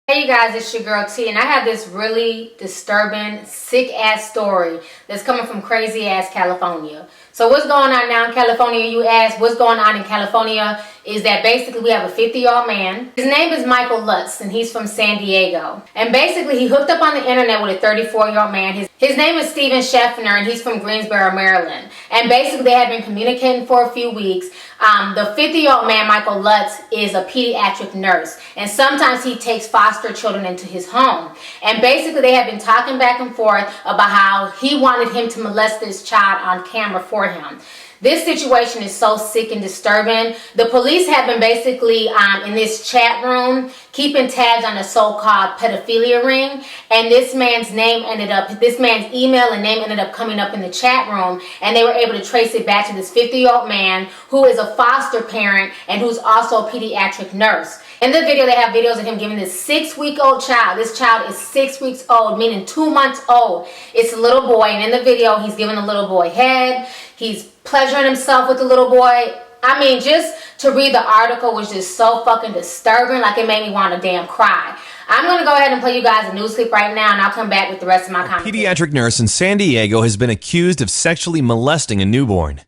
Hey you guys, it's your girl T, and I have this really disturbing, sick-ass story that's coming from crazy-ass California. So what's going on now in California, you ask? What's going on in California is that basically we have a 50-year-old man. His name is Michael Lutts, and he's from San Diego. And basically he hooked up on the internet with a 34-year-old man. His name is Schaffner, and he's from Greensboro, Maryland. And basically they had been communicating for a few weeks. The 50-year-old man, Michael Lutts, is a pediatric nurse, and sometimes he takes foster children into his home. And basically they have been talking back and forth about how he wanted him to molest this child on camera for him. This situation is so sick and disturbing. The police have been basically in this chat room keeping tabs on the so-called pedophilia ring, and this man's email and name ended up coming up in the chat room, and they were able to trace it back to this 50-year-old man who is a foster parent and who's also a pediatric nurse. In the video, they have videos of him giving this 6-week-old child. This child is 6 weeks old, meaning 2 months old. It's a little boy, and in the video, he's giving the little boy head. He's pleasuring himself with the little boy. I mean, just to read the article was just so fucking disturbing. Like, it made me want to damn cry. I'm going to go ahead and play you guys a news clip right now, and I'll come back with the rest of my comments. A pediatric nurse in San Diego has been accused of sexually molesting a newborn.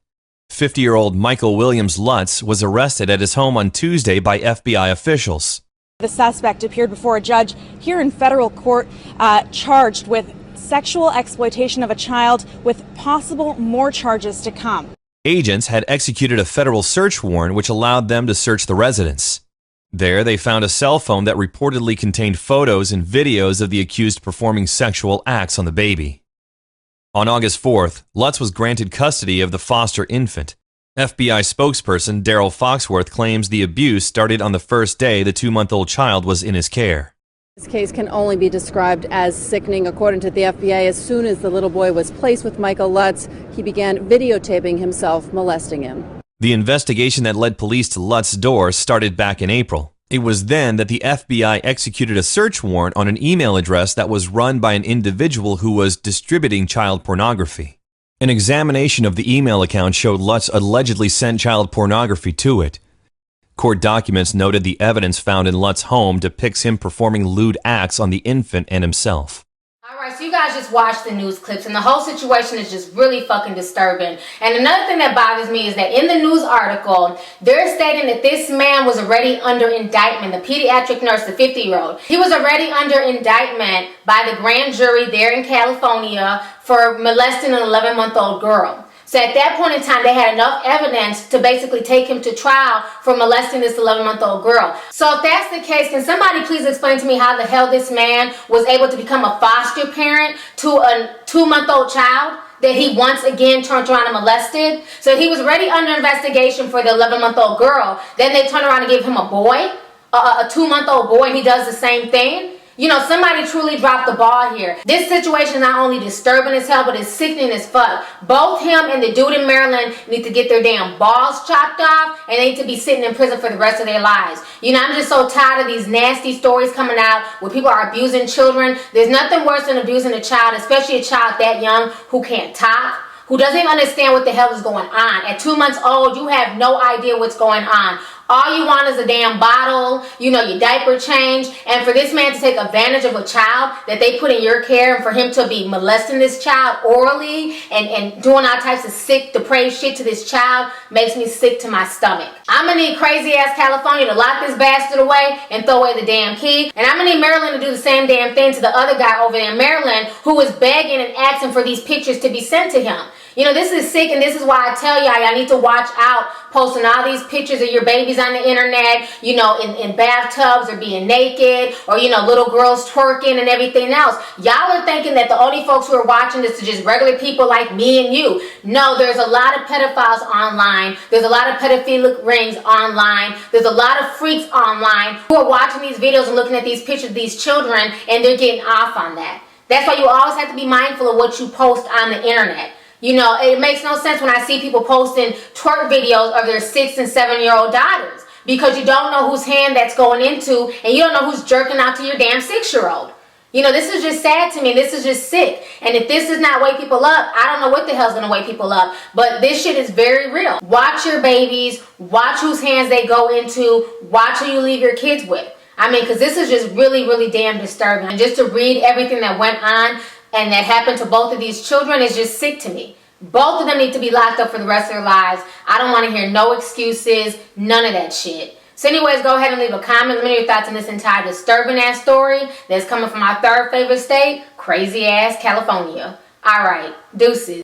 50-year-old Michael Williams Lutts was arrested at his home on Tuesday by FBI officials. The suspect appeared before a judge here in federal court charged with sexual exploitation of a child, with possible more charges to come. Agents had executed a federal search warrant which allowed them to search the residence. There, they found a cell phone that reportedly contained photos and videos of the accused performing sexual acts on the baby. On August 4th, Lutts was granted custody of the foster infant. FBI spokesperson Daryl Foxworth claims the abuse started on the first day the 2-month-old child was in his care. This case can only be described as sickening. According to the FBI, as soon as the little boy was placed with Michael Lutts, he began videotaping himself molesting him. The investigation that led police to Lutts' door started back in April. It was then that the FBI executed a search warrant on an email address that was run by an individual who was distributing child pornography. An examination of the email account showed Lutts allegedly sent child pornography to it. Court documents noted the evidence found in Lutts' home depicts him performing lewd acts on the infant and himself. Alright, so you guys just watched the news clips, and the whole situation is just really fucking disturbing. And another thing that bothers me is that in the news article, they're stating that this man was already under indictment, the pediatric nurse, the 50-year-old. He was already under indictment by the grand jury there in California for molesting an 11-month-old girl. So at that point in time, they had enough evidence to basically take him to trial for molesting this 11-month-old girl. So if that's the case, can somebody please explain to me how the hell this man was able to become a foster parent to a 2-month-old child that he once again turned around and molested? So he was already under investigation for the 11-month-old girl. Then they turn around and give him a boy, a 2-month-old boy, and he does the same thing? You know, somebody truly dropped the ball here. This situation is not only disturbing as hell, but it's sickening as fuck. Both him and the dude in Maryland need to get their damn balls chopped off, and they need to be sitting in prison for the rest of their lives. You know, I'm just so tired of these nasty stories coming out where people are abusing children. There's nothing worse than abusing a child, especially a child that young who can't talk, who doesn't even understand what the hell is going on. At 2 months old, you have no idea what's going on. All you want is a damn bottle, you know, your diaper change. And for this man to take advantage of a child that they put in your care, and for him to be molesting this child orally and doing all types of sick, depraved shit to this child makes me sick to my stomach. I'm gonna need crazy ass California to lock this bastard away and throw away the damn key. And I'm gonna need Maryland to do the same damn thing to the other guy over there in Maryland who was begging and asking for these pictures to be sent to him. You know, this is sick, and this is why I tell y'all need to watch out posting all these pictures of your babies on the internet, you know, in bathtubs or being naked, or, you know, little girls twerking and everything else. Y'all are thinking that the only folks who are watching this are just regular people like me and you. No, there's a lot of pedophiles online. There's a lot of pedophilic rings online. There's a lot of freaks online who are watching these videos and looking at these pictures of these children, and they're getting off on that. That's why you always have to be mindful of what you post on the internet. You know, it makes no sense when I see people posting twerk videos of their 6- and 7-year-old daughters, because you don't know whose hand that's going into, and you don't know who's jerking out to your damn 6-year-old. You know, this is just sad to me. This is just sick. And if this does not wake people up, I don't know what the hell's going to wake people up. But this shit is very real. Watch your babies. Watch whose hands they go into. Watch who you leave your kids with. I mean, because this is just really, really damn disturbing. And just to read everything that went on and that happened to both of these children is just sick to me. Both of them need to be locked up for the rest of their lives. I don't want to hear no excuses, none of that shit. So anyways, go ahead and leave a comment. Let me know your thoughts on this entire disturbing ass story that's coming from our third favorite state, crazy ass California. All right, deuces.